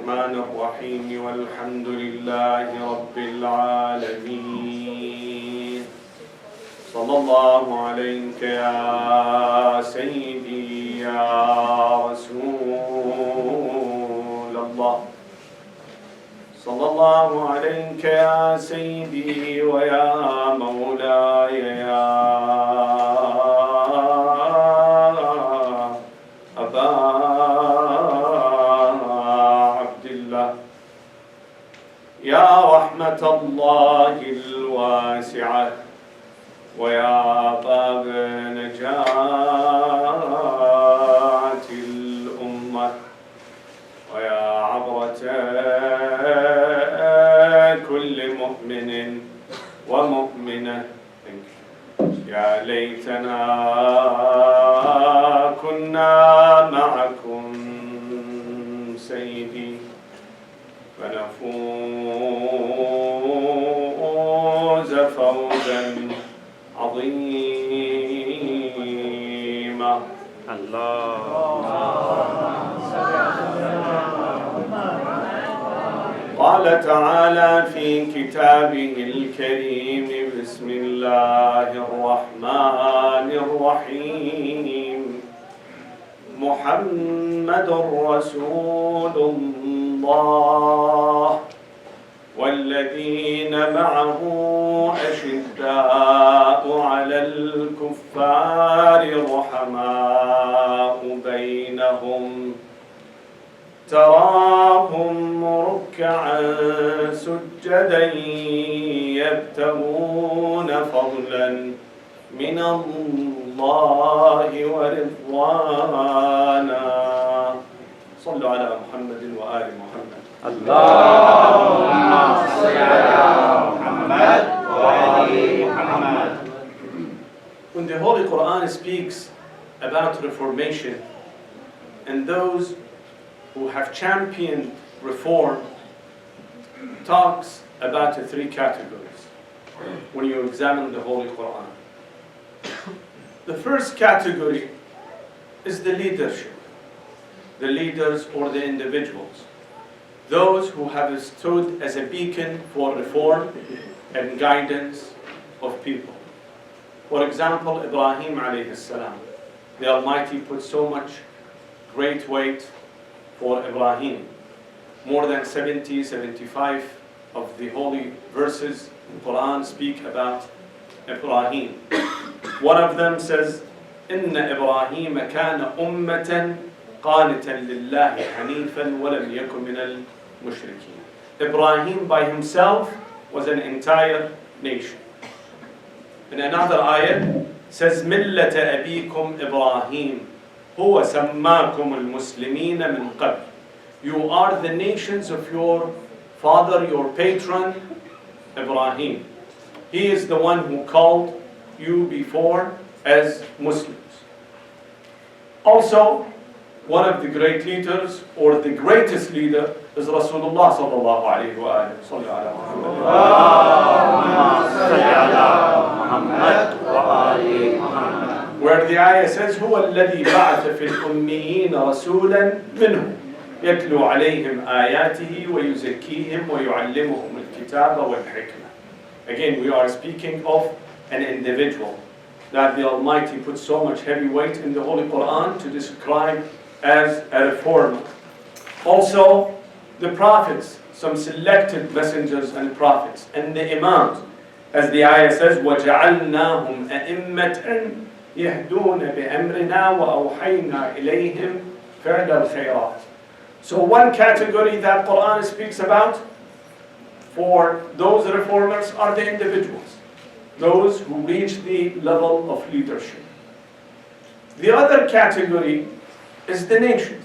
الرحمن الرحيم والحمد لله رب العالمين صلى الله عليك يا سيدي يا رسول الله صلى الله عليك يا سيدي ويا مولاي يا أبا عبد الله يا رحمة الله الواسعة ويا باب نجاة الأمة ويا عبرة كل مؤمن ومؤمنة يا ليتنا كنا معكم سيدي فنفوز فوزا عظيما. قال تعالى في كتابه الكريم بسم الله الرحمن الرحيم محمد رسول الله والذين معه أشداء على الكفار رحماء بينهم تراهم ركعا سجدا يبتغون فضلا من الله ورضوانا. صلوا على محمد وآل محمد. اللهم صل على محمد وآل محمد. When the Holy Quran speaks about reformation and those who have championed reform, talks about the three categories when you examine the Holy Quran. The first category is the leadership, the leaders or the individuals, those who have stood as a beacon for reform and guidance of people. For example, Ibrahim alayhi salam, the Almighty put so much great weight for Ibrahim. More than 70, 75 of the holy verses in the Quran speak about Ibrahim. One of them says, إِنَّ إِبْرَاهِيمَ كَانَ أُمَّةً قَانِتًا لِلَّهِ حَنِيفًا وَلَمْ يَكُنْ مِنَ الْمُشْرِكِينَ. Ibrahim by himself was an entire nation. In another ayah says, مِلَّةَ أَبِيكُمْ إِبْرَاهِيمَ هُوَ سَمَّاكُمُ الْمُسْلِمِينَ مِنْ قَبْلِ. You are the nations of your father, your patron, Ibrahim. He is the one who called you before as Muslims. Also, one of the great leaders, or the greatest leader, is Rasulullah sallallahu alayhi wa sallam. Where the ayah says, هو الذي بعث في الأميين رسولا منهم يتلو عليهم آياته ويزكيهم ويعلمهم الكتاب والحكمة. Again, we are speaking of an individual that the Almighty put so much heavy weight in the Holy Quran to describe as a reformer. Also, the prophets, some selected messengers and prophets, and the imams, as the ayah says, وَجَعَلْنَاهُمْ أَئِمَّةً يَهْدُونَ بِأَمْرِنَا وَأَوْحَيْنَا إِلَيْهِمْ فِعْلَ الْخَيْرَاتِ. So one category that Quran speaks about for those reformers are the individuals, those who reach the level of leadership. The other category is the nations.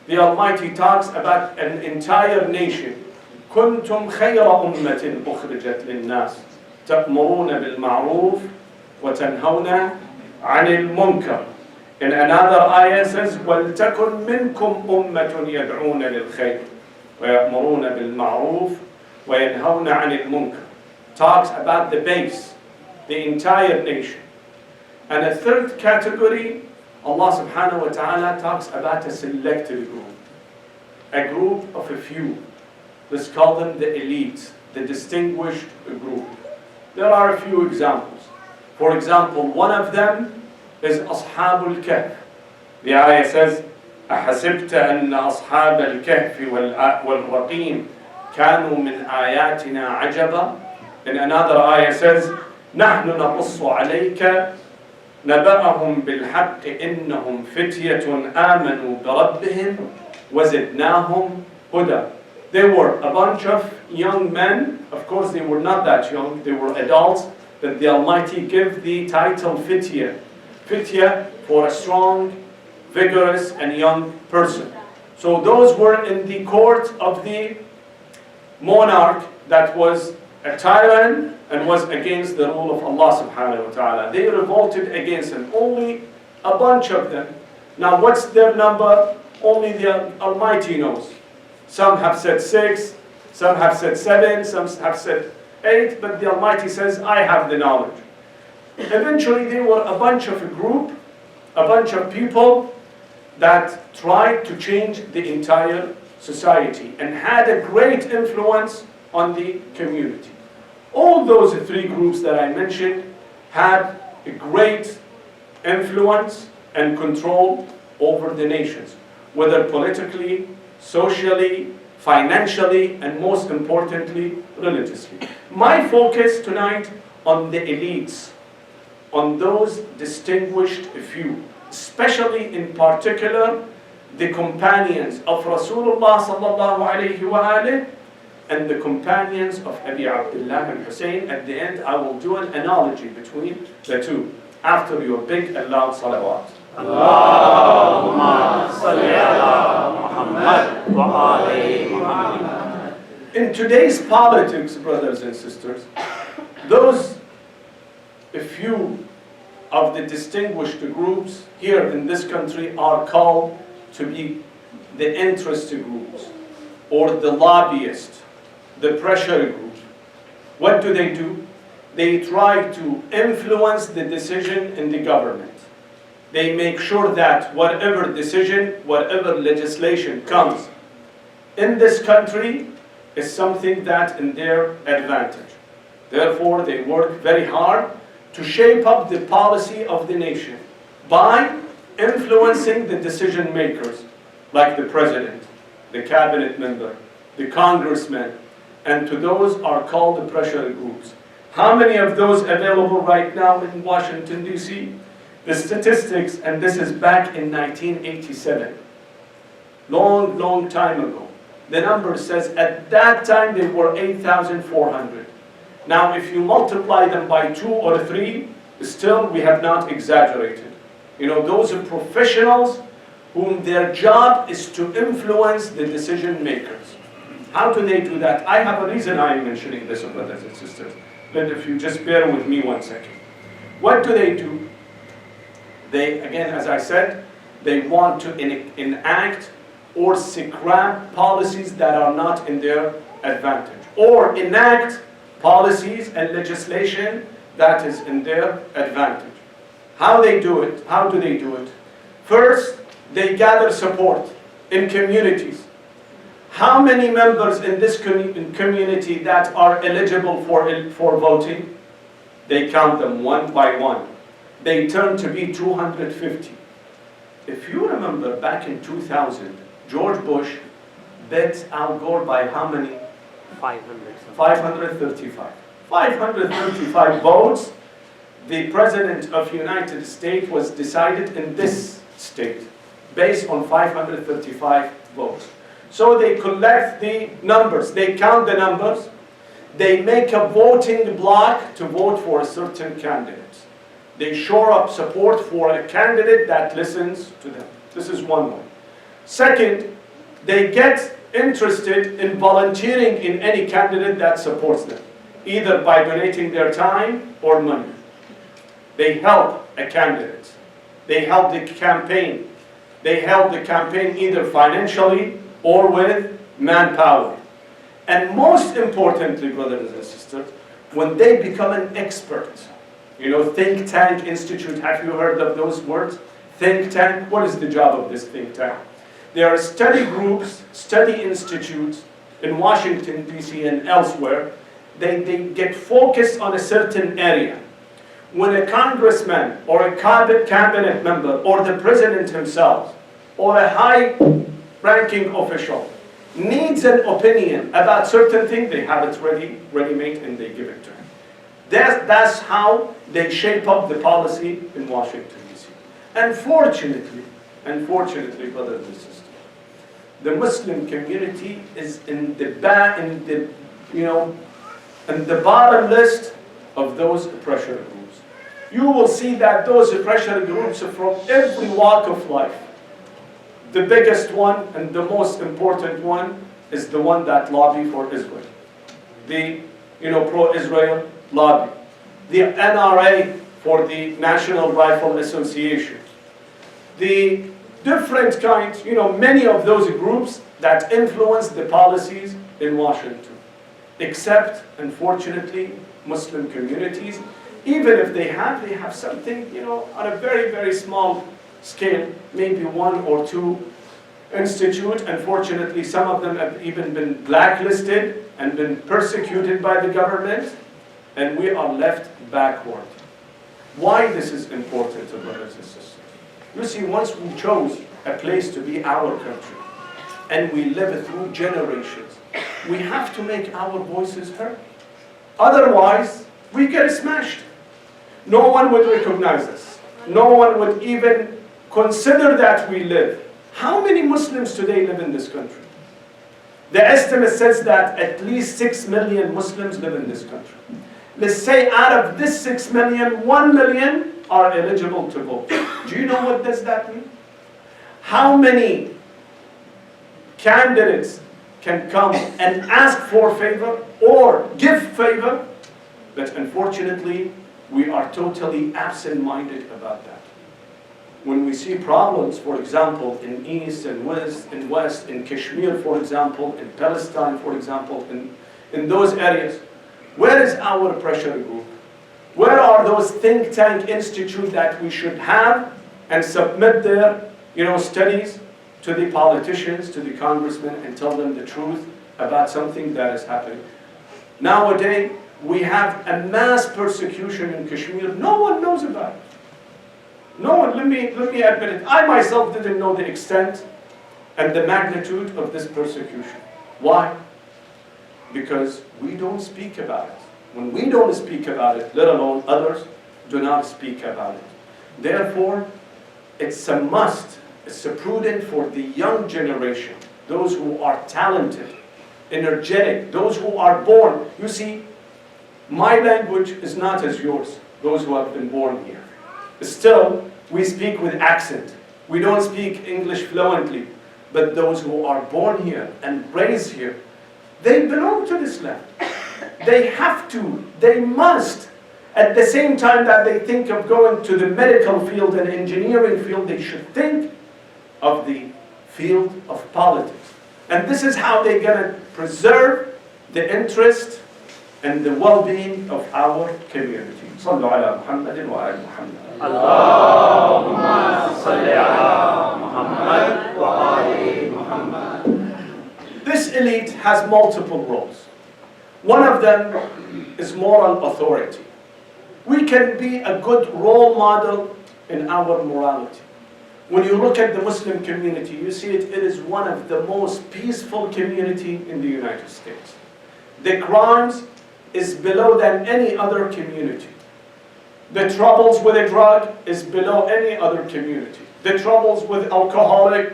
The Almighty talks about an entire nation. كنتم خير أمة أخرجت للناس تأمرون بالمعروف وتنهون عن المنكر. In another ayah says, وَلْتَكُنْ مِنْكُمْ أُمَّةٌ يَدْعُونَ لِلْخَيْرِ وَيَأْمُرُونَ بِالْمَعْرُوفِ وَيَنْهَوْنَ عَنِ الْمُنكَرِ. Talks about the base, the entire nation. And a third category, Allah subhanahu wa ta'ala talks about a selected group. a group of a few. Let's call them the elite, the distinguished group. There are a few examples. For example, one of them is Ashabul Kahf. The ayah says, أَحَسِبْتَ أَنَّ أَصْحَابَ الْكَهْفِ وَالرَّقِيمِ كَانُوا مِنْ آيَاتِنَا عَجَبًا. In another ayah says, نَحْنُ نَقُصُّ عَلَيْكَ نَبَأَهُمْ بِالْحَقِّ إِنَّهُمْ فِتْيَةٌ آمَنُوا بِرَبِّهِمْ وَزِدْنَاهُمْ هُدًى. They were a bunch of young men. Of course, they were not that young. They were adults that the Almighty gave the title Fitya. Fitya for a strong, vigorous, and young person. So those were in the court of the monarch that was a tyrant and was against the rule of Allah subhanahu wa ta'ala. They revolted against him. Only a bunch of them. Now what's their number? Only the Almighty knows. Some have said 6, some have said 7, some have said 8, but the Almighty says, I have the knowledge. Eventually they were a bunch of a group, a bunch of people that tried to change the entire society and had a great influence on the community. All those 3 groups that I mentioned had a great influence and control over the nations, whether politically, socially, financially, and most importantly, religiously. My focus tonight on the elites, on those distinguished few, especially in particular the companions of Rasulullah sallallahu alayhi wa alihi and the companions of Abi Abdullah and Hussein. At the end, I will do an analogy between the two after your big and loud salawat. Allahumma salli ala Muhammad wa ali Muhammad. In today's politics, brothers and sisters, those a few of the distinguished groups here in this country are called to be the interest groups or the lobbyists, the pressure group. What do? They try to influence the decision in the government. They make sure that whatever decision, whatever legislation comes in this country is something that in their advantage. Therefore, they work very hard to shape up the policy of the nation by influencing the decision makers, like the president, the cabinet member, the congressman, and to those are called the pressure groups. How many of those available right now in Washington, D.C.? The statistics, and this is back in 1987, long time ago. The number says at that time they were 8,400. Now if you multiply them by 2 or 3, still we have not exaggerated. You know, those are professionals whom their job is to influence the decision makers. How do they do that? I have a reason I am mentioning this, brothers and sisters. But if you just bear with me 1 second. What do? They, again, as I said, they want to enact or scrap policies that are not in their advantage, or enact policies and legislation that is in their advantage. How do they do it? First, they gather support in communities. How many members in this community that are eligible for voting? They count them 1 by 1. They turn to be 250. If you remember back in 2000, George Bush bet Al Gore by how many? 535. 535 votes. The President of the United States was decided in this state based on 535 votes. So they collect the numbers, they count the numbers, they make a voting block to vote for a certain candidate. They shore up support for a candidate that listens to them. This is one way. Second, they get interested in volunteering in any candidate that supports them, either by donating their time or money. They help a candidate. They help the campaign. They help the campaign either financially or with manpower. And most importantly, brothers and sisters, when they become an expert, you know, think tank institute, have you heard of those words? Think tank, what is the job of this think tank? There are study groups, study institutes in Washington, D.C. and elsewhere. They get focused on a certain area. When a congressman or a cabinet member or the president himself or a high-ranking official needs an opinion about certain thing, they have it ready-made and they give it to him. That's how they shape up the policy in Washington, D.C. Unfortunately, brothers and sisters, the Muslim community is in the bottom list of those pressure groups. You will see that those pressure groups are from every walk of life. The biggest one and the most important one is the one that lobby for Israel. The pro-Israel lobby. The NRA for the National Rifle Association. The different kinds, many of those groups that influence the policies in Washington. Except, unfortunately, Muslim communities, even if they have something, on a very, very small scale, maybe one or two institute. Unfortunately, some of them have even been blacklisted and been persecuted by the government, and we are left backward. Why this is important, brothers and sisters? You see, once we chose a place to be our country, and we live through generations, we have to make our voices heard. Otherwise, we get smashed. No one would recognize us. No one would even consider that we live. How many Muslims today live in this country? The estimate says that at least 6 million Muslims live in this country. Let's say out of this 6 million, 1 million are eligible to vote. Do you know what does that mean? How many candidates can come and ask for favor or give favor? But unfortunately, we are totally absent-minded about that. When we see problems, for example, in East and West, in Kashmir, for example, in Palestine, for example, in those areas, where is our pressure group? Where are those think tank institutes that we should have and submit their studies to the politicians, to the congressmen, and tell them the truth about something that is happening? Nowadays, we have a mass persecution in Kashmir. No one knows about it. No one, let me admit it. I myself didn't know the extent and the magnitude of this persecution. Why? Because we don't speak about it. When we don't speak about it, let alone others do not speak about it. Therefore, it's a must, it's a prudent for the young generation, those who are talented, energetic, those who are born. You see, my language is not as yours, those who have been born here. Still, we speak with accent. We don't speak English fluently. But those who are born here and raised here, they belong to this land. They have to, they must. At the same time that they think of going to the medical field and engineering field, they should think of the field of politics. And this is how they're going to preserve the interest and the well-being of our community. صلوا على محمد وآل محمد. اللهم صل على محمد وآل محمد. This elite has multiple roles. One of them is moral authority. We can be a good role model in our morality. When you look at the Muslim community, you see it is one of the most peaceful community in the United States. The crimes is below than any other community. The troubles with a drug is below any other community. The troubles with alcoholic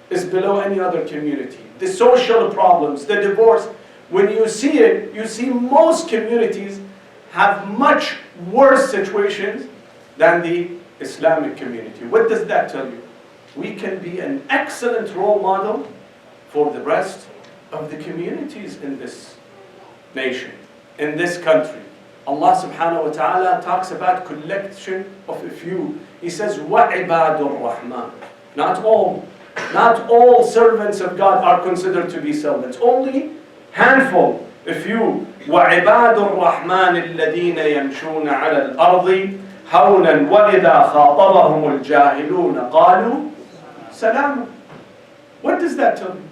is below any other community. The social problems, the divorce, when you see it, you see most communities have much worse situations than the Islamic community. What does that tell you? We can be an excellent role model for the rest of the communities in this nation, in this country. Allah subhanahu wa ta'ala talks about collection of a few. He says, وَعِبَادُ الرَّحْمَنِ. Not all servants of God are considered to be servants. Only handful, a few. وَعِبَادُ الرَّحْمَنِ الَّذِينَ يَمْشُونَ عَلَى الْأَرْضِ هَوْنًا وَإِذَا خَاطَبَهُمُ الْجَاهِلُونَ قَالُوا سَلَامًا. What does that tell you?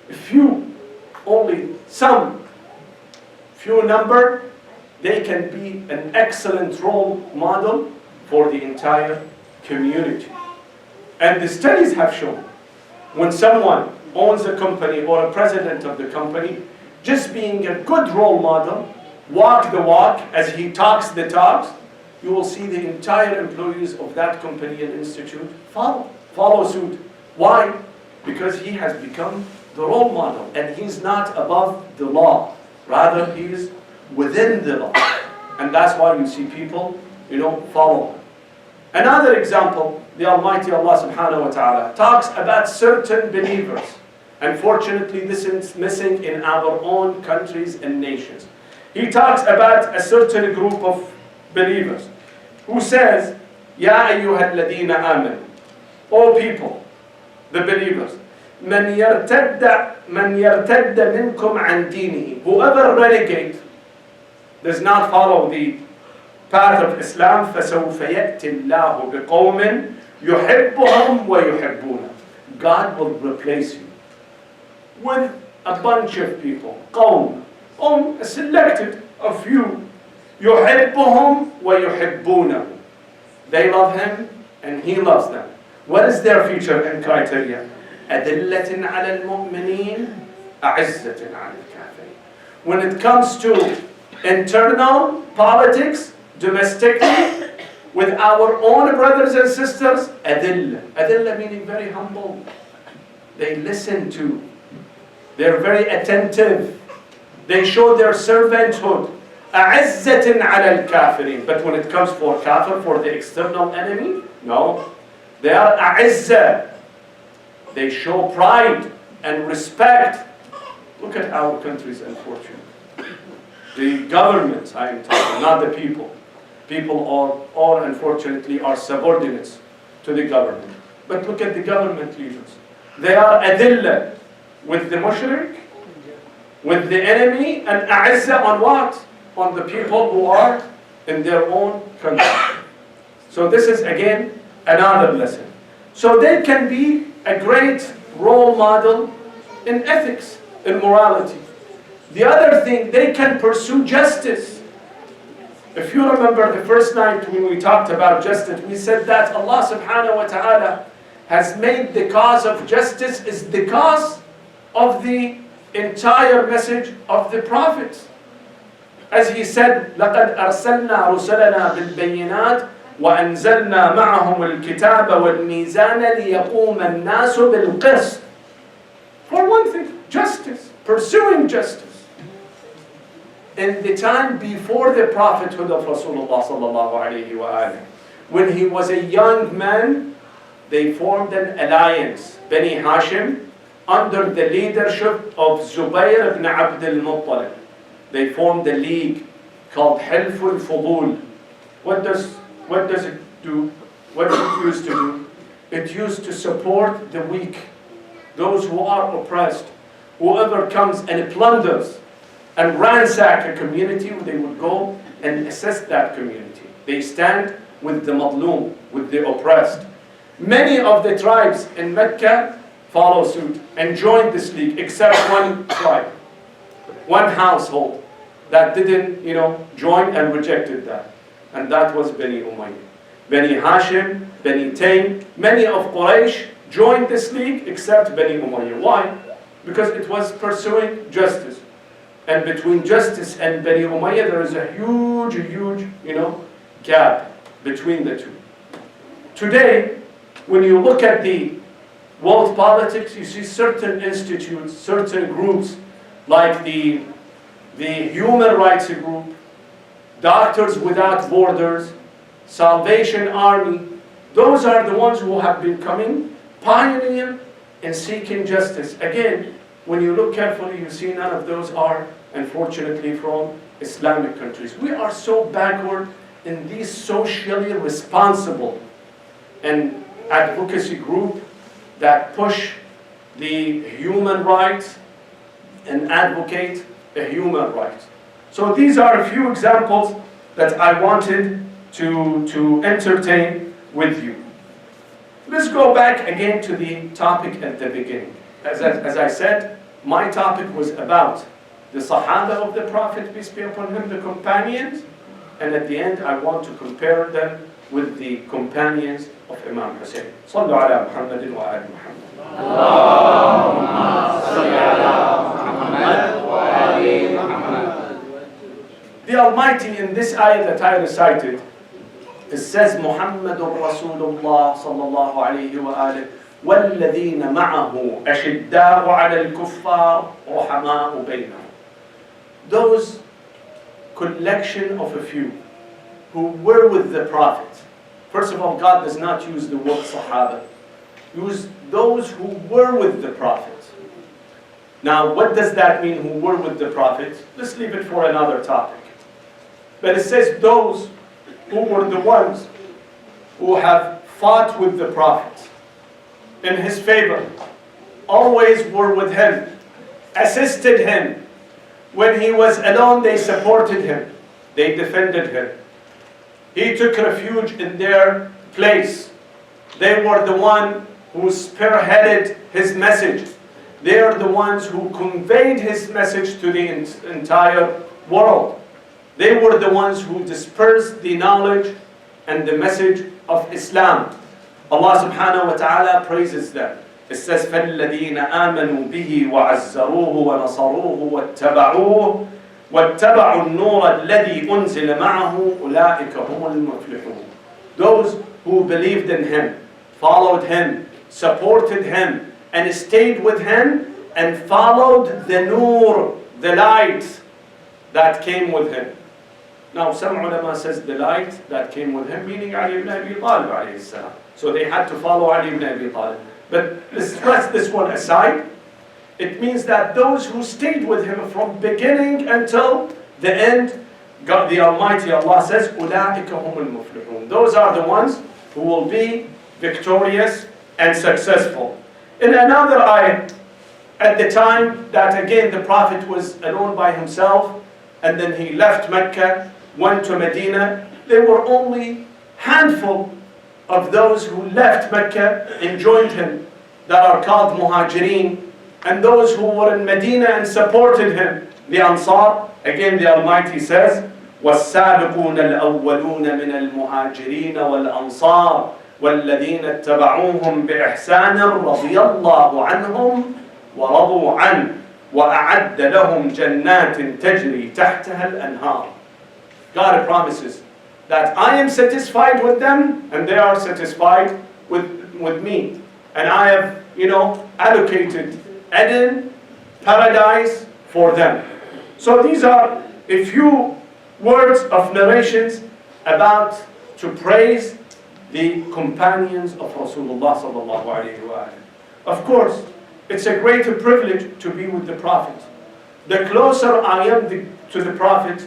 If you only some few number, they can be an excellent role model for the entire community. And the studies have shown, when someone owns a company or a president of the company, just being a good role model, walk the walk as he talks the talks, you will see the entire employees of that company and institute follow suit. Why? Because he has become the role model, and he's not above the law. Rather, he is within the law. And that's why you see people, follow him. Another example, the Almighty Allah subhanahu wa ta'ala talks about certain believers. Unfortunately, this is missing in our own countries and nations. He talks about a certain group of believers who says, Ya ayyuha alladhina amanu, O people, the believers, man yartadda minkum an dinihi, whoever renegade, does not follow the path of Islam, فَسَوْفَ يَأْتِ اللَّهُ بِقَوْمٍ يُحِبُّهُمْ وَيُحِبُّونَ. God will replace you with a bunch of people, قوم, a selected, a few, يُحِبُّهُمْ وَيُحِبُّونَ. They love him and he loves them. What is their feature and criteria? أَذِلَّةٍ عَلَى الْمُؤْمِنِينَ أَعِزَّةٍ عَلَى الْكَافِرِينَ. When it comes to internal politics, domestically, with our own brothers and sisters, adilla. Adilla meaning very humble. They listen to. They're very attentive. They show their servanthood. أَعِزَّةٍ عَلَى الْكَافِرِينَ. But when it comes for kafir, for the external enemy, no. They are أَعِزَّة. They show pride and respect. Look at our countries, unfortunately. The governments, I am talking, not the people. People all unfortunately are subordinates to the government. But look at the government leaders. They are adilla with the mushrik, with the enemy, and a'izza on what? On the people who are in their own country. So this is again another lesson. So they can be a great role model in ethics, in morality. The other thing, they can pursue justice. If you remember the first night when we talked about justice, we said that Allah subhanahu wa ta'ala has made the cause of justice is the cause of the entire message of the prophets. As he said, لَقَدْ أَرْسَلْنَا رُسَلَنَا بِالْبَيِّنَاتِ وَأَنزَلْنَا مَعَهُمُ الْكِتَابَ وَالْمِيزَانَ لِيَقُومَ النَّاسُ بِالْقِسْطِ. For one thing, justice, pursuing justice. In the time before the prophethood of Rasulullah sallallahu alayhi wa alayhi, when he was a young man, they formed an alliance, Bani Hashim, under the leadership of Zubayr ibn Abd al-Muttalib. They formed a league called Hilf al-Fudul. What does it do? What did it used to do? It used to support the weak, those who are oppressed. Whoever comes and plunders and ransack a community, they would go and assist that community. They stand with the madloom, with the oppressed. Many of the tribes in Mecca follow suit and join this league, except one tribe, one household that didn't, join and rejected that. And that was Bani Umayyah. Bani Hashim, Bani Taym, many of Quraysh joined this league except Bani Umayyah. Why? Because it was pursuing justice. And between justice and Bani Umayyah, there is a huge, gap between the two. Today, when you look at the world politics, you see certain institutes, certain groups, like the Human Rights Group, Doctors Without Borders, Salvation Army. Those are the ones who have been coming, pioneering and seeking justice. Again, when you look carefully, you see none of those are, unfortunately, from Islamic countries. We are so backward in these socially responsible and advocacy group that push the human rights and advocate the human rights. So these are a few examples that I wanted to entertain with you. Let's go back again to the topic at the beginning. as I said, my topic was about the Sahaba of the Prophet, peace be upon him, the companions, and at the end I want to compare them with the companions of Imam Hussein. Sallu ala Muhammadin wa ali Muhammad. Allahumma salli ala Muhammad wa ali Muhammad. The Almighty in this ayah that I recited, it says Muhammadur Rasulullah sallallahu alayhi wa alihi وَالَّذِينَ مَعَهُ أَشِدَّاءُ عَلَى الْكُفَّارِ رُحَمَاءُ بَيْنَهُم. Those collection of a few who were with the Prophet. First of all, God does not use the word Sahaba. Use those who were with the Prophet. Now, what does that mean, who were with the Prophet? Let's leave it for another topic. But it says those who were the ones who have fought with the Prophet in his favor, always were with him, assisted him. When he was alone, they supported him, they defended him. He took refuge in their place. They were the one who spearheaded his message. They are the ones who conveyed his message to the entire world. They were the ones who dispersed the knowledge and the message of Islam. Allah subhanahu wa ta'ala praises them. It says, فَالَّذِينَ آمَنُوا بِهِ وَعَزَّرُوهُ وَنَصَرُوهُ وَاتَّبَعُوهُ وَاتَّبَعُوا النُّورَ الَّذِي أُنزِلَ مَعَهُ أُولَٰئِكَ هُمُ الْمُفْلِحُونَ. Those who believed in him, followed him, supported him, and stayed with him, and followed the nur, the light that came with him. Now some ulama says the light that came with him, meaning Ali ibn Abi Talib alayhi salam. So they had to follow Ali ibn Abi Talib. But let's stress this one aside. It means that those who stayed with him from beginning until the end, God the Almighty Allah says, أُولَٰئِكَ هُمُ الْمُفْلِحُونَ. Those are the ones who will be victorious and successful. In another ayah, at the time that again the Prophet was alone by himself, and then he left Mecca, went to Medina, there were only handful of those who left Mecca and joined him that are called Muhajirin, and those who were in Medina and supported him, the Ansar. Again the Almighty says, وَالسَّابِقُونَ الْأَوَّلُونَ مِنَ الْمُهَاجِرِينَ وَالْأَنصَارِ وَالَّذِينَ اتَّبَعُوهُمْ بِإِحْسَانٍ رَضِيَ اللَّهُ عَنْهُمْ وَرَضُوا عَنْهُ وَأَعَدَّ لَهُمْ جَنَّاتٍ تَجْرِي تَحْتَهَا الْأَنْهَارِ. God promises that I am satisfied with them and they are satisfied with me. And I have, allocated Eden, paradise for them. So these are a few words of narrations about to praise the companions of Rasulullah sallallahu alaihi wasallam. Of course, it's a greater privilege to be with the Prophet. The closer I am to the Prophet,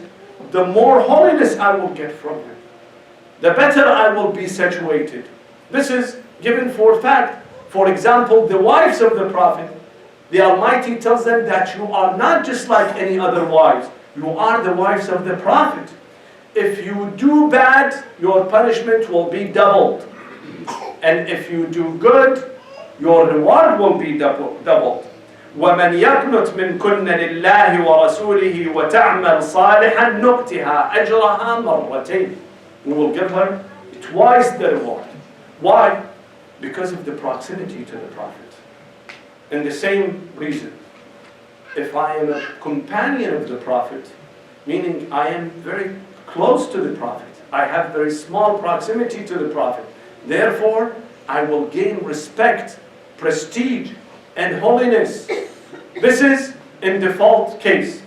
the more holiness I will get from him. The better I will be situated. This is given for fact. For example, the wives of the Prophet, the Almighty tells them that you are not just like any other wives. You are the wives of the Prophet. If you do bad, your punishment will be doubled. And if you do good, your reward will be doubled. وَمَنْ يَقْنُتْ مِنْكُنَّ لِلَّهِ وَرَسُولِهِ وَتَعْمَلْ صَالِحًا نُؤْتِهَا أَجْرَهَا مَرَّتَيْنِ. We will give her twice the reward. Why? Because of the proximity to the Prophet. And the same reason, if I am a companion of the Prophet, meaning I am very close to the Prophet, I have very small proximity to the Prophet, therefore I will gain respect, prestige, and holiness. This is in default case.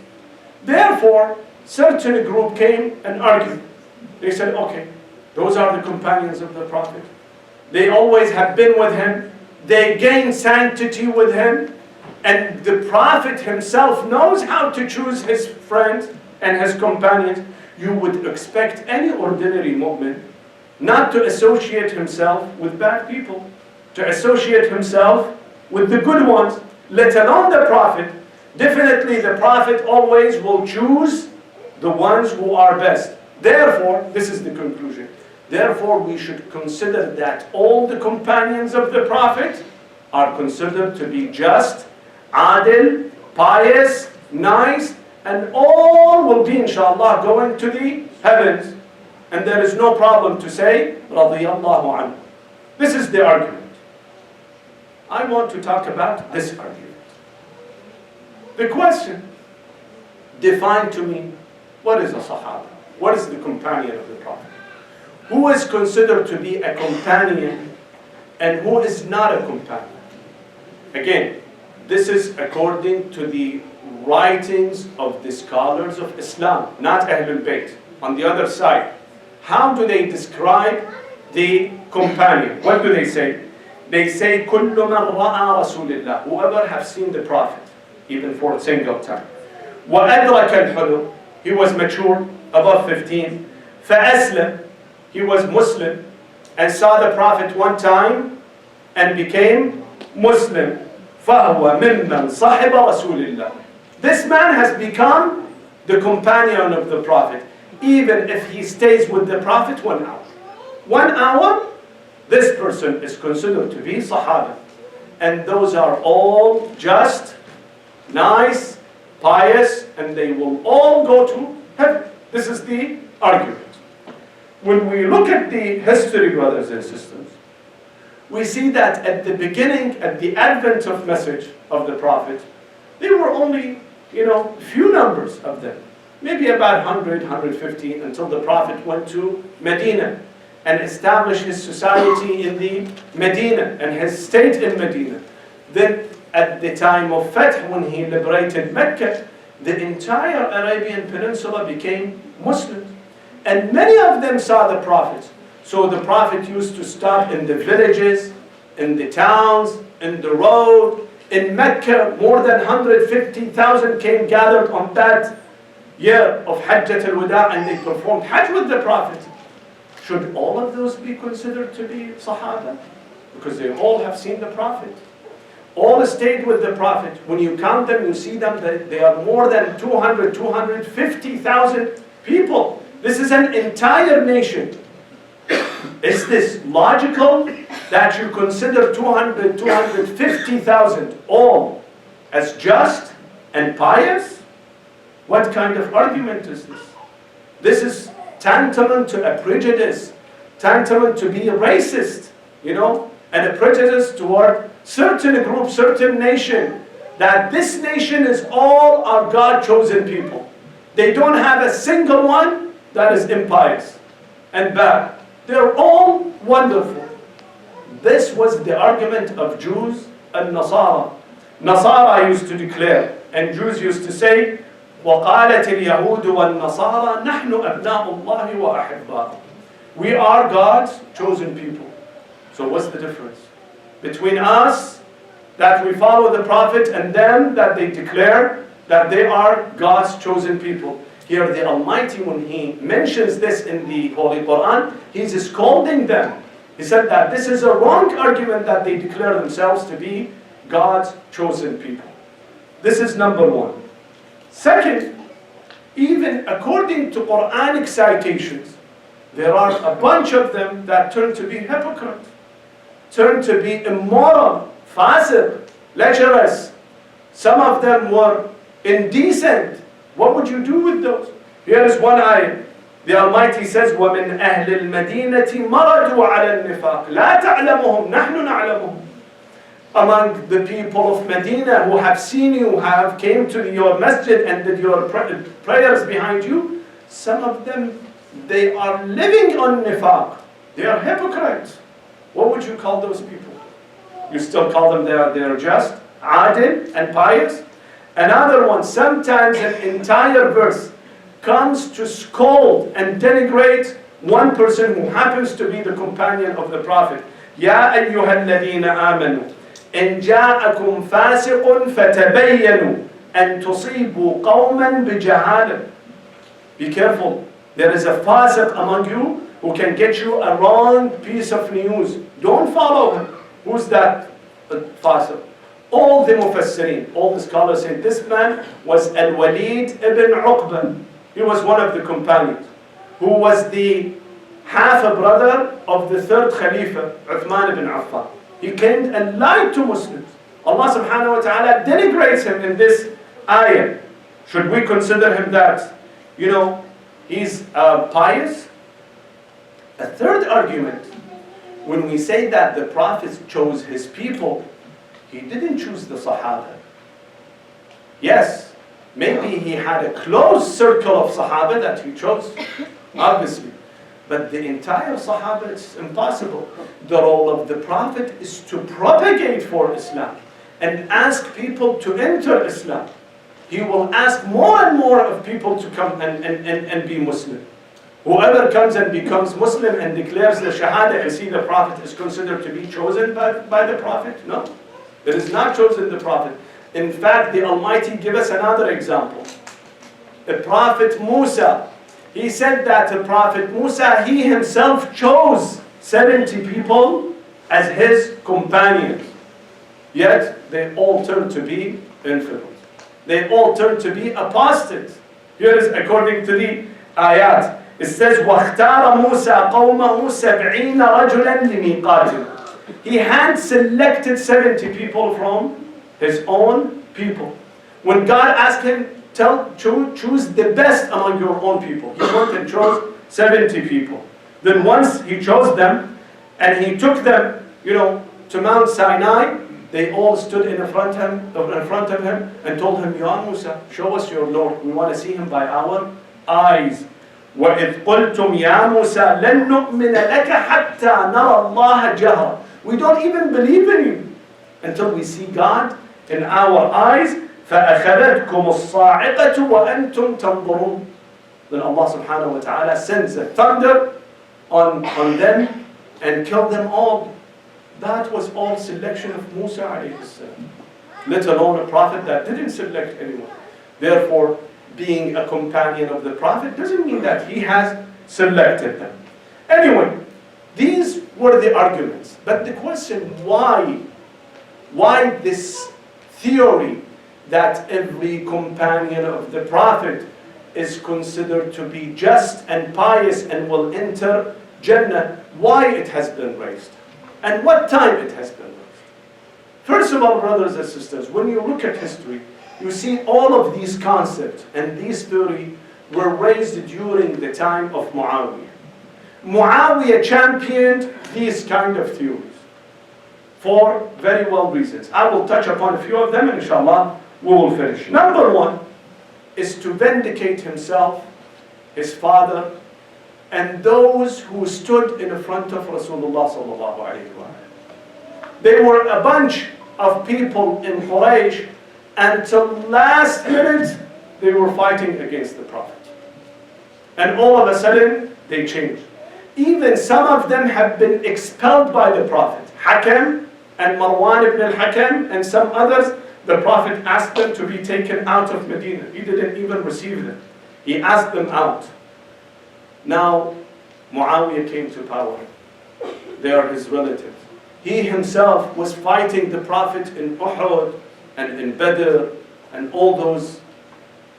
Therefore, certain group came and argued. They said, okay, those are the companions of the Prophet. They always have been with him. They gain sanctity with him. And the Prophet himself knows how to choose his friends and his companions. You would expect any ordinary mu'min not to associate himself with bad people, to associate himself with the good ones, let alone the Prophet. Definitely the Prophet always will choose the ones who are best. Therefore, this is the conclusion. Therefore, we should consider that all the companions of the Prophet are considered to be just, adil, pious, nice, and all will be, inshallah, going to the heavens. And there is no problem to say, radiyallahu anhu. This is the argument. I want to talk about this argument. The question, define to me, what is a Sahaba? What is the companion of the Prophet? Who is considered to be a companion and who is not a companion? Again, this is according to the writings of the scholars of Islam, not Ahlul Bayt. On the other side, how do they describe the companion? What do they say? They say, كُلُّ مَنْ رَأَى رَسُولِ اللَّهِ, whoever have seen the Prophet, even for a single time. وَأَدْرَكَ الْحُلُمْ, he was mature, above 15. فَأَسْلَمْ, he was Muslim, and saw the Prophet one time, and became Muslim. فَهُوَ مِمَّنْ صَحِبَ رَسُولِ اللَّهِ. This man has become the companion of the Prophet, even if he stays with the Prophet 1 hour. 1 hour, this person is considered to be Sahaba. And those are all just, nice, pious, and they will all go to heaven. This is the argument. When we look at the history, brothers and sisters, we see that at the beginning, at the advent of message of the Prophet, there were only, few numbers of them. Maybe about 100, 150, until the Prophet went to Medina and established his society in the Medina and his state in Medina. Then at the time of Fath, when he liberated Mecca, the entire Arabian Peninsula became Muslims. And many of them saw the Prophet. So the Prophet used to stop in the villages, in the towns, in the road. In Mecca, more than 150,000 came gathered on that year of Hajjat al-Wada, and they performed Hajj with the Prophet. Should all of those be considered to be Sahaba? Because they all have seen the Prophet. All stayed with the Prophet. When you count them, you see them, they are more than 200, 250,000 people. This is an entire nation. Is this logical that you consider 200, 250,000 all as just and pious? What kind of argument is this? This is tantamount to a prejudice, tantamount to be racist, and a prejudice toward certain group, certain nation, that this nation is all our God-chosen people. They don't have a single one that is impious and bad. They're all wonderful. This was the argument of Jews and Nasara. Nasara used to declare, and Jews used to say, وَقَالَتِ الْيَهُودُ وَالنَّصَارَى نَحْنُ أَبْنَاءُ اللَّهِ وَأَحِبَّاؤُهُ. We are God's chosen people. So what's the difference between us, that we follow the Prophet, and them that they declare that they are God's chosen people? Here the Almighty, when He mentions this in the Holy Quran, He's scolding them. He said that this is a wrong argument that they declare themselves to be God's chosen people. This is number one. Second, even according to Quranic citations, there are a bunch of them that turn to be hypocrite, turn to be immoral, fasiq, lecherous. Some of them were indecent. What would you do with those? Here is one ayah. The Almighty says, وَمِنْ أَهْلِ الْمَدِينَةِ مَرَدُوا عَلَى النِّفَاقِ لَا تَعْلَمُهُمْ نَحْنُ نَعْلَمُهُمْ. Among the people of Medina who have seen you, have came to your masjid and did your prayers behind you, some of them, they are living on nifaq. They are hypocrites. What would you call those people? You still call them they are just, adil, and pious? Another one, sometimes an entire verse comes to scold and denigrate one person who happens to be the companion of the Prophet. يَا أَيُّهَا الَّذِينَ آمَنُوا إِنْ جَاءَكُمْ فَاسِقٌ فَتَبَيَّنُوا أَن تُصِيبُوا قَوْمًا بِجَهَالَةٍ. Be careful. There is a fasiq among you who can get you a wrong piece of news. Don't follow him. Who's that fasiq? All the mufassirin, all the scholars say this man was Al-Walid ibn Uqba. He was one of the companions, who was the half-brother of the third Khalifa, Uthman ibn Affan. He came and lied to Muslims. Allah subhanahu wa ta'ala denigrates him in this ayah. Should we consider him that, he's pious? A third argument, when we say that the Prophet chose his people, he didn't choose the Sahaba. Yes, maybe he had a close circle of Sahaba that he chose, obviously. But the entire Sahaba, it's impossible. The role of the Prophet is to propagate for Islam and ask people to enter Islam. He will ask more and more of people to come and be Muslim. Whoever comes and becomes Muslim and declares the Shahada and see the Prophet is considered to be chosen by the Prophet? No, it is not chosen the Prophet. In fact, the Almighty give us another example. The Prophet Musa, he said that the Prophet Musa, he himself chose 70 people as his companions. Yet, they all turned to be infidels. They all turned to be apostates. Here is according to the ayat. It says, وَاخْتَارَ مُوسَى قَوْمَهُ سَبْعِينَ رَجُلًا لِمِيقَاتِهِ. He had selected 70 people from his own people. When God asked him, choose the best among your own people, he went and chose 70 people. Then once he chose them, and he took them, to Mount Sinai, they all stood in front of him and told him, Ya Musa, show us your Lord. We want to see him by our eyes. وَإِذْ قُلْتُمْ يَا مُوسَى لَن نُؤْمِنَ لَكَ حَتَّى نَرَى اللَّهَ جَهْرًا. We don't even believe in you until we see God in our eyes. فَأَخَذَتْكُمُ الصَّاعِقَةُ وَأَنْتُمْ تَنْظُرُونَ. Then Allah subhanahu wa ta'ala sends a thunder on them and killed them all. That was all selection of Musa alayhi salam. Let alone a prophet that didn't select anyone. Therefore, being a companion of the Prophet doesn't mean that he has selected them. Anyway, these were the arguments. But the question, why this theory that every companion of the Prophet is considered to be just and pious and will enter Jannah, why it has been raised? And what time it has been raised? First of all, brothers and sisters, when you look at history, you see all of these concepts and these theories were raised during the time of Muawiyah. Muawiyah championed these kind of theories for very well reasons. I will touch upon a few of them and inshallah we will finish. Number one is to vindicate himself, his father, and those who stood in front of Rasulullah sallallahu alaihi wasallam. They were a bunch of people in Quraysh. Until last minute, they were fighting against the Prophet. And all of a sudden, they changed. Even some of them have been expelled by the Prophet. Hakam and Marwan ibn al-Hakam and some others, the Prophet asked them to be taken out of Medina. He didn't even receive them. He asked them out. Now, Muawiyah came to power. They are his relatives. He himself was fighting the Prophet in Uhud and in Badr and all those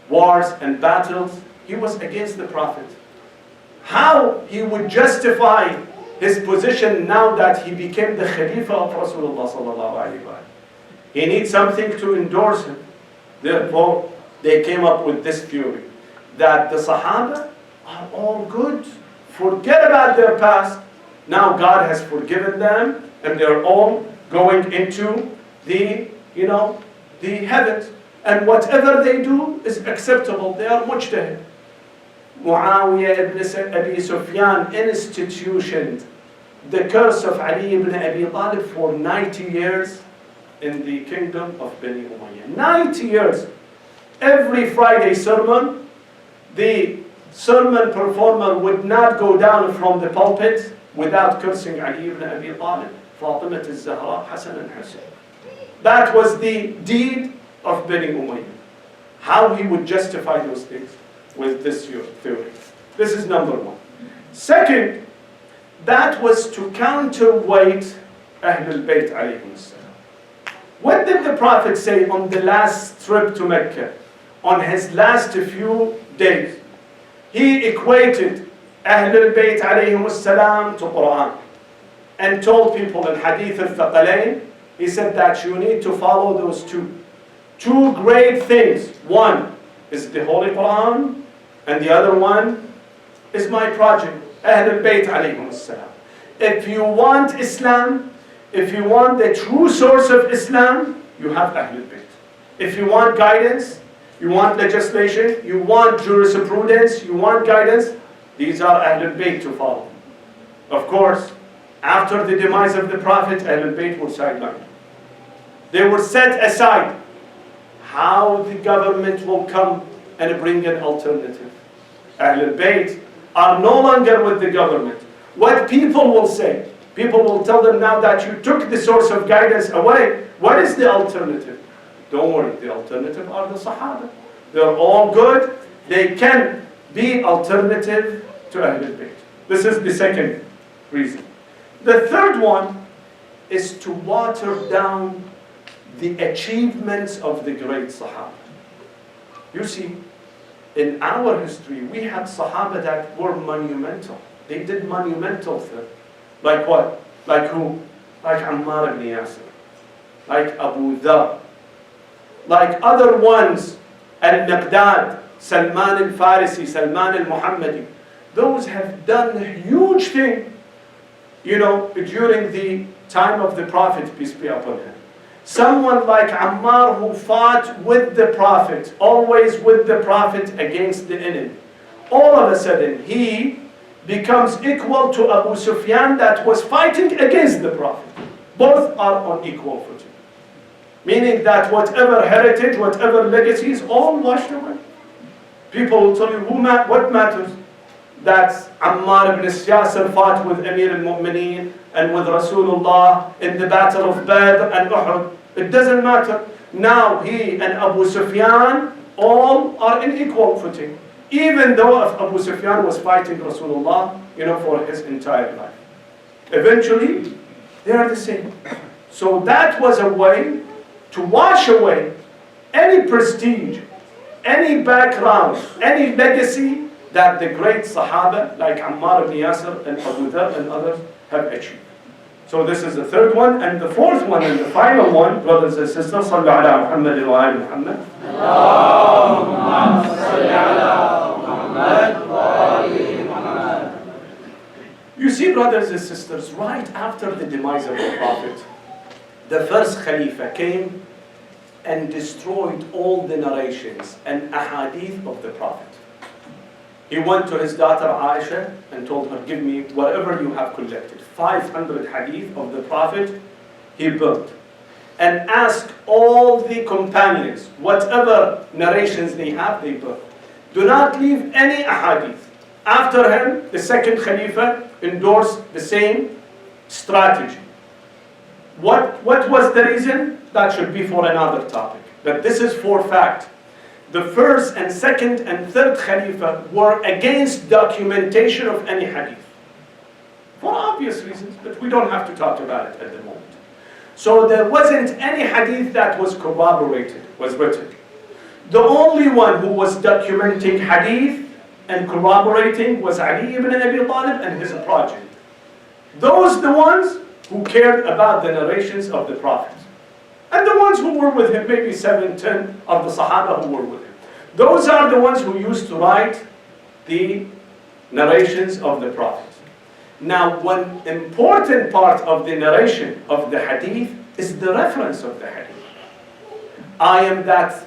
wars and battles. He was against the Prophet. How he would justify his position now that he became the Khalifa of Rasulullah sallallahu alaihi wasallam? He needs something to endorse him. Therefore, they came up with this theory that the Sahaba are all good. Forget about their past. Now God has forgiven them and they're all going into the heavens. And whatever they do is acceptable. They are mujtahid. Muawiyah ibn Abi Sufyan institutioned the curse of Ali ibn Abi Talib for 90 years in the kingdom of Bani Umayyah. 90 years. Every Friday sermon, the sermon performer would not go down from the pulpit without cursing Ali ibn Abi Talib, Fatima al-Zahra, Hassan and Hussein. That was the deed of Bani Umayyah. How he would justify those things with this theory. This is number one. Second, that was to counterweight Ahlul Bayt alayhim salam. What did the Prophet say on the last trip to Mecca? On his last few days, he equated Ahlul Bayt alayhim salam to Quran. and told people in Hadith al-Thaqalain, he said that you need to follow those two great things. One is the Holy Quran, and the other one is my project, Ahl al-Bayt alayhim as-salam. If you want Islam, if you want the true source of Islam, you have Ahl al-Bayt. If you want guidance, you want legislation, you want jurisprudence, you want guidance, these are Ahl al-Bayt to follow. Of course, after the demise of the Prophet, Ahl al-Bayt were sidelined. They were set aside. How the government will come and bring an alternative? Ahl al-Bayt are no longer with the government. What people will say? People will tell them now that you took the source of guidance away. What is the alternative? Don't worry, the alternative are the Sahaba. They're all good. They can be alternative to Ahl al-Bayt. This is the second reason. The third one is to water down the achievements of the great Sahaba. You see, in our history, we had Sahaba that were monumental. They did monumental things. Like what? Like who? Like Ammar ibn Yasir. Like Abu Dhar. Like other ones, Al-Miqdad, Salman al-Farisi, Salman al-Muhammadi. Those have done a huge thing, during the time of the Prophet, peace be upon him. Someone like Ammar who fought with the Prophet, always with the Prophet against the enemy. All of a sudden, he becomes equal to Abu Sufyan that was fighting against the Prophet. Both are on equal footing. Meaning that whatever heritage, whatever legacy is all washed away. People will tell you, what matters? That Ammar ibn Yasir fought with Amir al-Mu'mineen and with Rasulullah in the battle of Badr and Uhud. It doesn't matter. Now he and Abu Sufyan all are in equal footing. Even though Abu Sufyan was fighting Rasulullah, for his entire life. Eventually, they are the same. So that was a way to wash away any prestige, any background, any legacy that the great Sahaba like Ammar ibn Yasir and Abu Dhar and others have achieved. So this is the third one. And the fourth one and the final one, brothers and sisters, Sallu ala Muhammad wa ali Muhammad. Allahumma salli ala Muhammad wa ali Muhammad. You see, brothers and sisters, right after the demise of the Prophet, the first Khalifa came and destroyed all the narrations and ahadith of the Prophet. He went to his daughter Aisha and told her, give me whatever you have collected. 500 hadith of the Prophet he burnt. And asked all the companions, whatever narrations they have, they burnt. Do not leave any ahadith. After him, the second Khalifa endorsed the same strategy. What was the reason? That should be for another topic. But this is for fact. The first and second and third Khalifa were against documentation of any hadith. For obvious reasons, but we don't have to talk about it at the moment. So there wasn't any hadith that was corroborated, was written. The only one who was documenting hadith and corroborating was Ali ibn Abi Talib and his progeny. Those the ones who cared about the narrations of the Prophet. And the ones who were with him, maybe 7, 10 of the Sahaba who were with him. Those are the ones who used to write the narrations of the Prophet. Now, one important part of the narration of the hadith is the reference of the hadith. I am that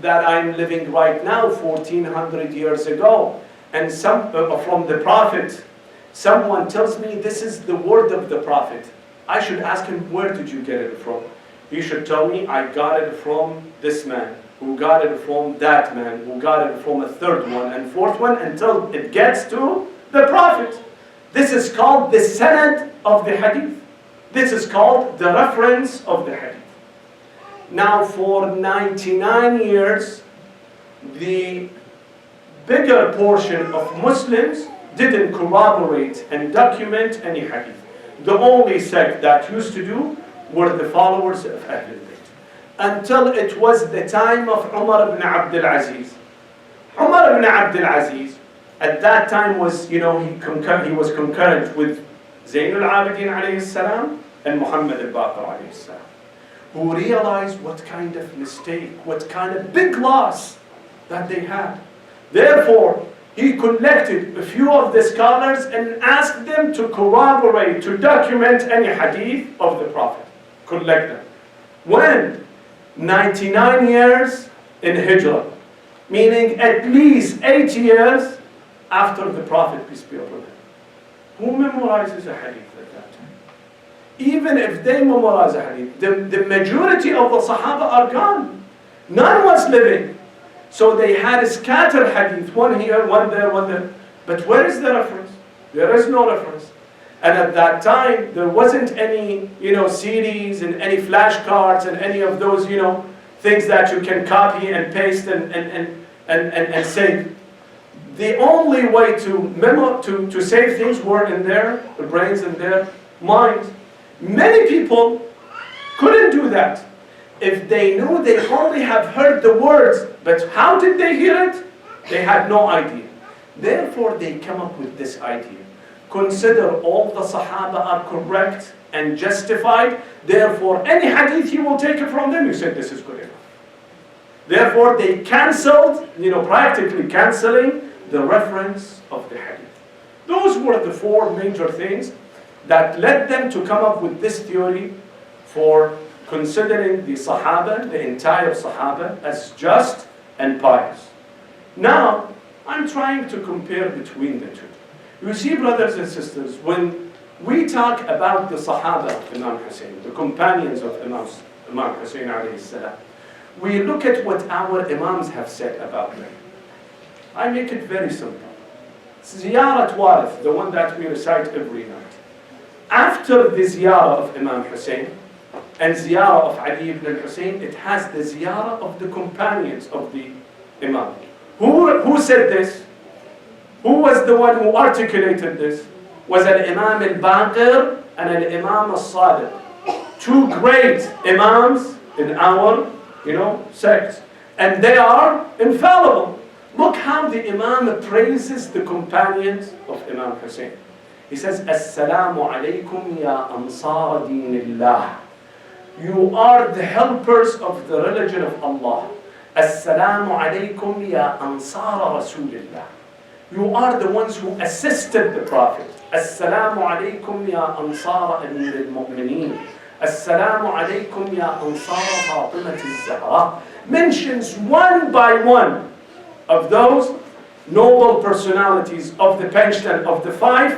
I'm living right now, 1400 years ago, and from the Prophet, someone tells me this is the word of the Prophet. I should ask him, where did you get it from? He should tell me, I got it from this man, who got it from that man, who got it from a third one and fourth one, until it gets to the Prophet. This is called the sanad of the hadith. This is called the reference of the hadith. Now for 99 years, the bigger portion of Muslims didn't corroborate and document any hadith. The only sect that used to do were the followers of Ahlul Bayt. Until it was the time of Umar ibn Abdul Aziz. Umar ibn Abdul Aziz, at that time was, he was concurrent with Zayn al-Abidin alayhi salam and Muhammad al-Baqir alayhi salam, who realized what kind of mistake, what kind of big loss that they had. Therefore, he collected a few of the scholars and asked them to corroborate, to document any hadith of the Prophet. Collect them. When? 99 years in Hijrah, meaning at least 8 years after the Prophet, peace be upon him. Who memorizes a hadith at that time? Even if they memorize a hadith, the majority of the Sahaba are gone. None was living. So they had a scattered hadith, one here, one there, one there. But where is the reference? There is no reference. And at that time, there wasn't any, CDs and any flashcards and any of those, things that you can copy and paste and save. The only way to save things were in their brains and their minds. Many people couldn't do that. If they knew, they only have heard the words, but how did they hear it? They had no idea. Therefore, they come up with this idea. Consider all the Sahaba are correct and justified. Therefore, any hadith you will take it from them, you said this is good enough. Therefore, they cancelled, practically cancelling the reference of the hadith. Those were the four major things that led them to come up with this theory for considering the Sahaba, the entire Sahaba, as just and pious. Now, I'm trying to compare between the two. You see, brothers and sisters, when we talk about the Sahaba of Imam Hussein, the companions of Imam Hussein alayhi salam, we look at what our Imams have said about them. I make it very simple. Ziyarat Warith, the one that we recite every night. After the ziyarah of Imam Hussein and ziyarah of Ali ibn al-Hussein, it has the ziyarah of the companions of the Imam. Who said this? Who was the one who articulated this? Was Al-Imam al-Baqir and Al-Imam al-Sadiq. Two great Imams in our, sect. And they are infallible. Look how the Imam praises the companions of Imam Hussein. He says, Assalamu alaykum ya ansar dinillah. You are the helpers of the religion of Allah. Assalamu alaykum ya ansar rasulillah. You are the ones who assisted the Prophet. Assalamu alaykum ya ansar amir al-mu'mineen. Assalamu alaykum ya ansar Fatimat al-Zahra. Mentions one by one of those noble personalities of the pension of the five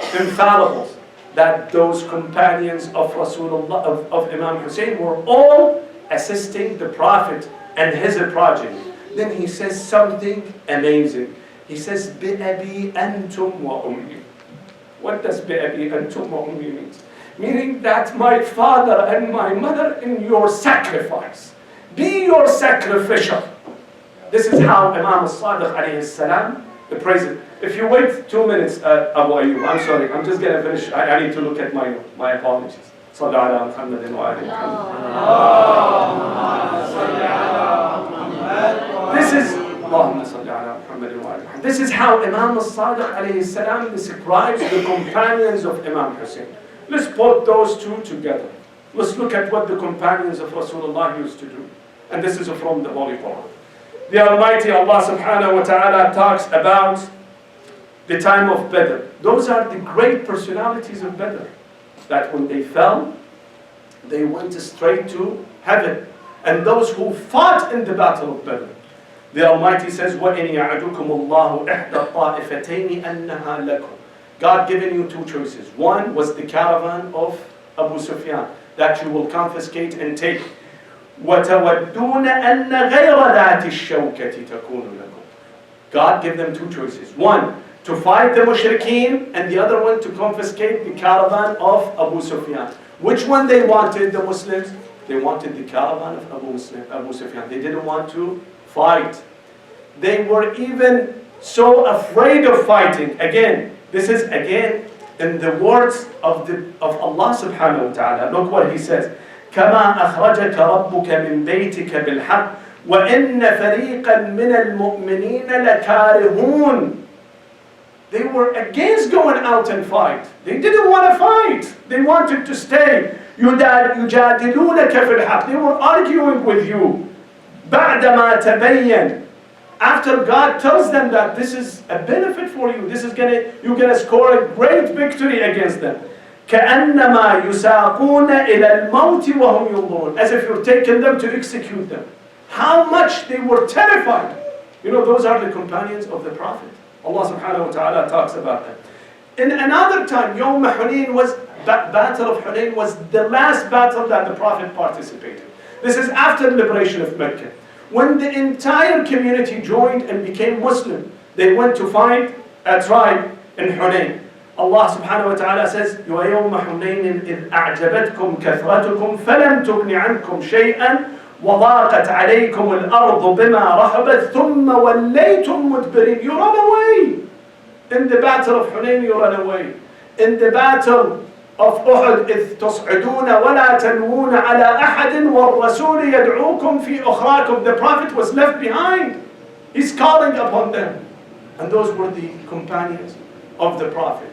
infallibles, that those companions of Rasulullah, of Imam Hussein, were all assisting the Prophet and his progeny. Then he says something amazing. He says, بِأَبِي أَنْتُمْ وَأُمِّي. What does بِأَبِي أَنْتُمْ وَأُمِّي mean? Meaning that my father and my mother in your sacrifice. Be your sacrificial. This is how Imam al-Sadiq alayhi salam praised it. If you wait 2 minutes, Abu Ayyub, I'm sorry, I'm just going to finish. I need to look at my apologies. صلى على محمد وآل محمد. This is how Imam al-Sadiq alayhi salam describes the companions of Imam Hussein. Let's put those two together. Let's look at what the companions of Rasulullah used to do. And this is from the Holy Quran. The Almighty Allah subhanahu wa ta'ala talks about the time of Badr. Those are the great personalities of Badr. That when they fell, they went straight to heaven. And those who fought in the battle of Badr. The Almighty says, وَإِنْ يَعْدُكُمُ اللَّهُ إِحْدَى الطَّائِفَتَيْنِ أَنَّهَا لَكُمْ. God given you two choices. One was the caravan of Abu Sufyan that you will confiscate and take. وَتَوَدُّونَ أَنَّ غَيْرَ ذَاتِ الشَّوْكَةِ تَكُونُ لَكُمْ. God gave them two choices. One, to fight the mushrikeen, and the other one to confiscate the caravan of Abu Sufyan. Which one they wanted, the Muslims? They wanted the caravan of Abu Sufyan. They didn't want to fight. They were even so afraid of fighting. Again, this is in the words of Allah subhanahu wa ta'ala. Look what he says. كما أخرجك ربك من بيتك بالحق وإن فريقا من المؤمنين لكارهون. They were against going out and fight. They didn't want to fight. They wanted to stay. يجادلونك في الحق. They were arguing with you. بعدما تبين. After God tells them that this is a benefit for you, you're gonna score a great victory against them. كأنما يساقون إلى الموت وهم ينظرون. As if you're taking them to execute them. How much they were terrified. You know, those are the companions of the Prophet. Allah subhanahu wa ta'ala talks about them. In another time, Yawm Hunayn Battle of Hunayn was the last battle that the Prophet participated. This is after the liberation of Mecca. When the entire community joined and became Muslim, they went to find a tribe in Hunayn. Allah subhanahu wa ta'ala says, وَيَوْمَ حُنَيْنٍ إِذْ أَعْجَبَتْكُمْ كَثْرَتُكُمْ فَلَمْ تُغْنِ عَنْكُمْ شَيْئًا وَضَاقَتْ عَلَيْكُمُ الْأَرْضُ بِمَا رَحُبَتْ ثُمَّ وَلَّيْتُمْ مُدْبِرِينَ. You run away. In the battle of Hunayn, you run away. In the battle of Uhud, إِذْ تُصْعِدُونَ وَلَا تَلْوُونَ عَلَىٰ أَحَدٍ وَالرَّسُولِ يَدْعُوكُمْ فِي أُخْرَاكُمْ. The Prophet was left behind. He's calling upon them. And those were the companions of the Prophet.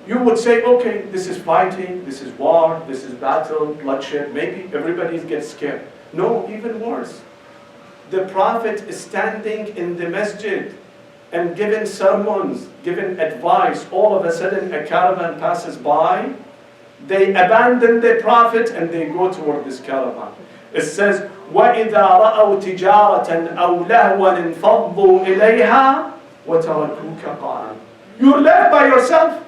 You would say, okay, this is fighting, this is war, this is battle, bloodshed. Maybe everybody gets scared. No, even worse. The Prophet is standing in the masjid and giving sermons, giving advice. All of a sudden, a caravan passes by. They abandon the Prophet and they go toward this caravan. It says, وَإِذَا رَأَوْا تِجَارَةً أَوْ لَهْوًا انفَضُّوا إِلَيْهَا وَتَرَكُوكَ قَائِمًا. You're left by yourself,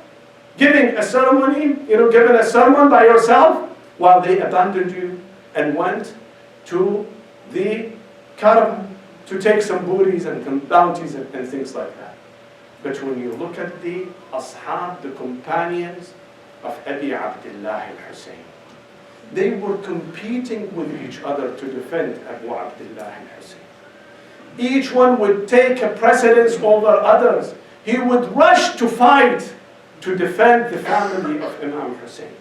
giving a ceremony, giving a sermon by yourself, while they abandoned you and went to the caravan to take some booties and bounties and things like that. But when you look at the ashab, the companions of Abi Abdullah al-Hussein, they were competing with each other to defend Abu Abdullah al-Hussein. Each one would take a precedence over others. He would rush to fight to defend the family of Imam Hussein,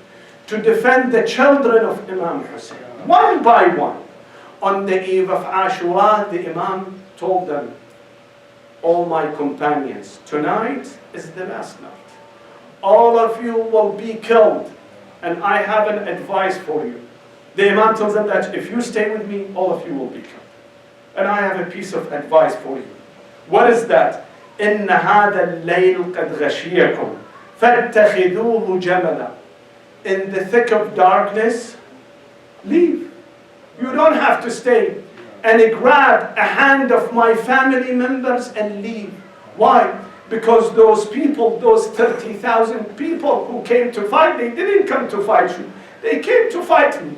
to defend the children of Imam Hussein, one by one. On the eve of Ashura, the Imam told them, all my companions, tonight is the last night. All of you will be killed, and I have an advice for you. The Imam tells them that if you stay with me, all of you will be killed. And I have a piece of advice for you. What is that? إِنَّ هَذَا اللَّيْلُ قَدْ غَشِيَكُمْ فَاتَّخِذُوهُ جَمَلًا. In the thick of darkness, leave. You don't have to stay. And grab a hand of my family members and leave. Why? Because those people, those 30,000 people who came to fight, they didn't come to fight you. They came to fight me.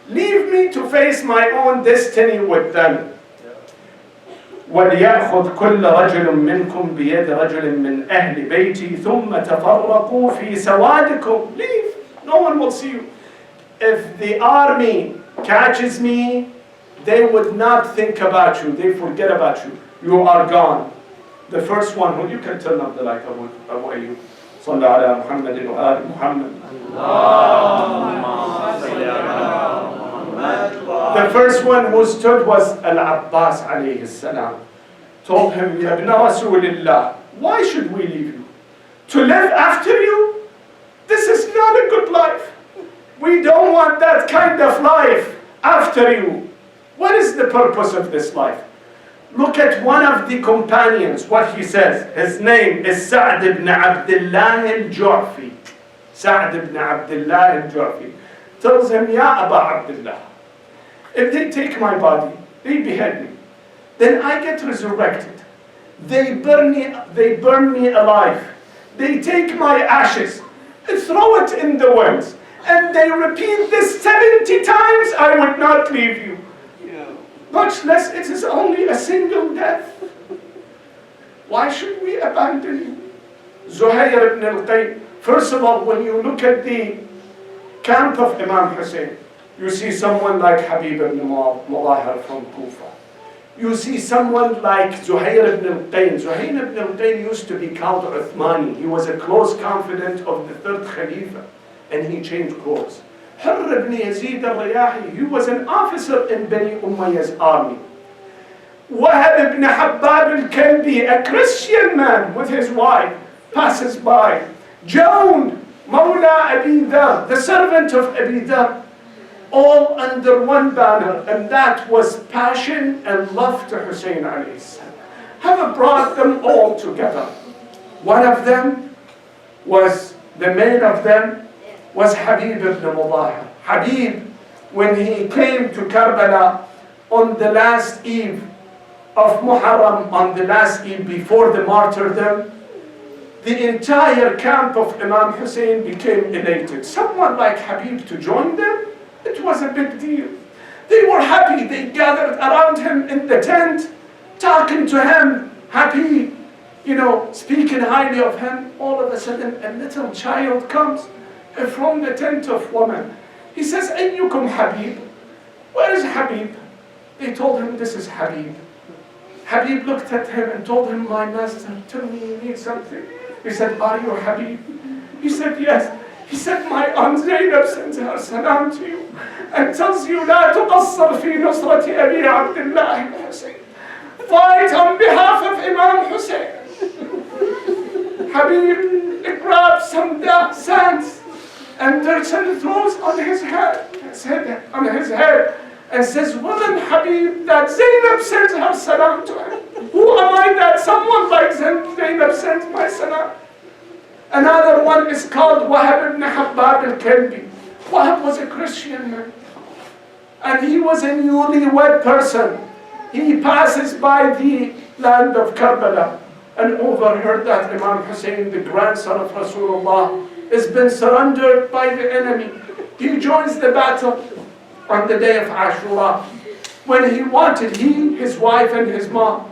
Leave me to face my own destiny with them. وَلْيَأْخُذْ كُلَّ رَجُلٌ مِّنْكُمْ بِيَدِ رَجُلٍ مِّنْ أَهْلِ بَيْتِي ثُمَّ تَفَرَّقُوا فِي سَوَادِكُمْ. Leave. No one will see you. If the army catches me, they would not think about you. They forget about you. You are gone. The first one who you can turn up the light, Abu Ayyub. صلى على محمد وآل محمد. The first one who stood was Al-Abbas alayhi salam. Told him, Ya ibn Rasulillah, why should we leave you? To live after you? This is not a good life. We don't want that kind of life after you. What is the purpose of this life? Look at one of the companions, what he says. His name is Sa'd ibn Abdullah al-Ju'fi. Sa'd ibn Abdullah al-Ju'fi. Tells him, Ya Aba Abdullah, if they take my body, they behead me, then I get resurrected. They burn me alive. They take my ashes and throw it in the winds. And they repeat this 70 times, I would not leave you. Much less it is only a single death. Why should we abandon you? Zuhair ibn al-Qayn. First of all, when you look at the camp of Imam Hussein, you see someone like Habib ibn Mudahir from Kufa. You see someone like Zuhair ibn al-Qayn. Zuhair ibn al-Qayn used to be called Uthmani. He was a close confidant of the third Khalifa, and he changed course. Hurr ibn Yazid al-Riyahi, he was an officer in Bani Umayyah's army. Wahab ibn ibn Habbab al-Kalbi, a Christian man with his wife, passes by. Joan, Mawla Abi Dhar, the servant of Abi Dhar, all under one banner, and that was passion and love to Hussein alayhi salam. Have brought them all together. One of them was, the main of them was Habib ibn Mudahir. Habib, when he came to Karbala on the last eve of Moharram, on the last eve before the martyrdom, the entire camp of Imam Hussein became elated. Someone like Habib to join them, it was a big deal. They were happy. They gathered around him in the tent, talking to him, happy, speaking highly of him. All of a sudden, a little child comes from the tent of woman. He says, Ayyukum Habib? Where is Habib? They told him, this is Habib. Habib looked at him and told him, my master, tell me you need something. He said, are you Habib? He said, yes. He said, my aunt Zainab sends her salam to you and tells you, لا تقصر في نصرة أبي عبد الله الحسين. Fight on behalf of Imam Hussein. Habib grabs some sands and throws on his head, and says, woman Habib, that Zainab sends her salam to him. Who am I that someone like Zainab sends my salam? Another one is called Wahab ibn Habbab al-Kalbi. Wahab was a Christian man, and he was a newlywed person. He passes by the land of Karbala and overheard that Imam Hussein, the grandson of Rasulullah, has been surrendered by the enemy. He joins the battle on the day of Ashura. When he wanted, his wife and his mom.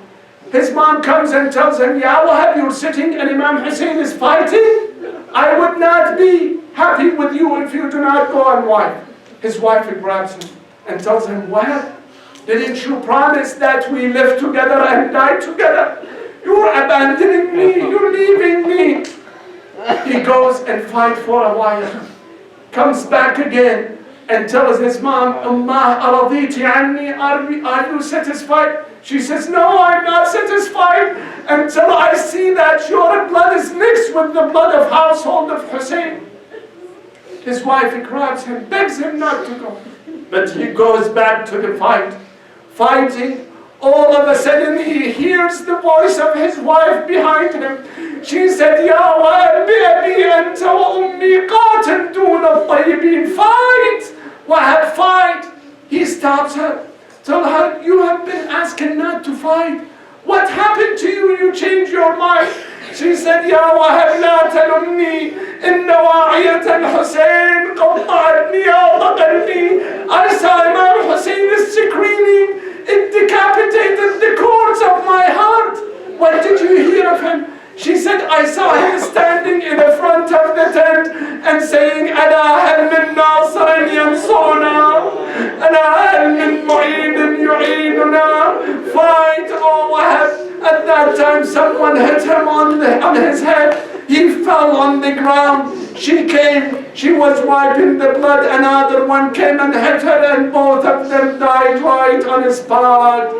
His mom comes and tells him, Ya Wahab, you're sitting and Imam Hussein is fighting? I would not be happy with you if you do not go and wife. His wife grabs him and tells him, Wahab, didn't you promise that we live together and die together? You're abandoning me, you're leaving me. He goes and fights for a while, comes back again and tells his mom, Ummah, araditi anni, are you satisfied? She says, no, I'm not satisfied until I see that your blood is mixed with the blood of household of Hussein. His wife grabs him, begs him not to go. But he goes back to the fighting. All of a sudden he hears the voice of his wife behind him. She said, Ya Wahab, abi anta wa ummi qatil dun al-tayyibin. Fight! Wahab, fight! He stops her. Tell her, you have been asking not to fight. What happened to you? You changed your mind. She said, Ya Wahab, la talumni. Inna wa'iyat al-Hussein qata'atni awqaqalni. I saw Imam Hussein is screaming. It decapitated the cords of my heart. What did you hear of him? She said, I saw him standing in the front of the tent and saying, Ana hal min nasirin yansuruna, Ana hal min mu'inin yu'inuna. Fight, oh Wahab. At that time, someone hit him on his head. He fell on the ground. She came, she was wiping the blood. Another one came and hit her, and both of them died right on the spot.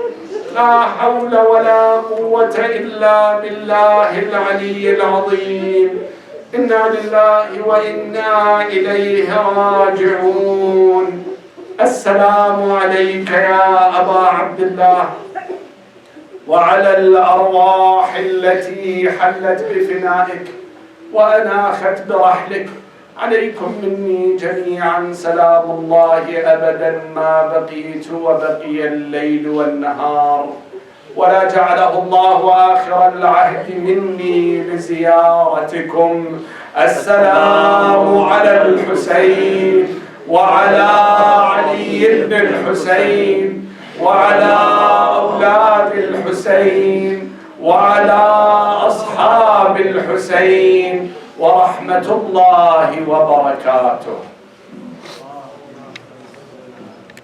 لا حول ولا قوة إلا بالله العلي العظيم. إنا لله وإنا إليه راجعون. السلام عليك يا أبا عبد الله وعلى الأرواح التي حلت بفنائك وأناخت برحلك. عليكم مني جميعا سلام الله أبدا ما بقيت وبقي الليل والنهار، ولا جعله الله آخر العهد مني لزيارتكم. السلام على الحسين وعلى علي بن الحسين وعلى أولاد الحسين وعلى أصحاب الحسين ورحمة الله وبركاته.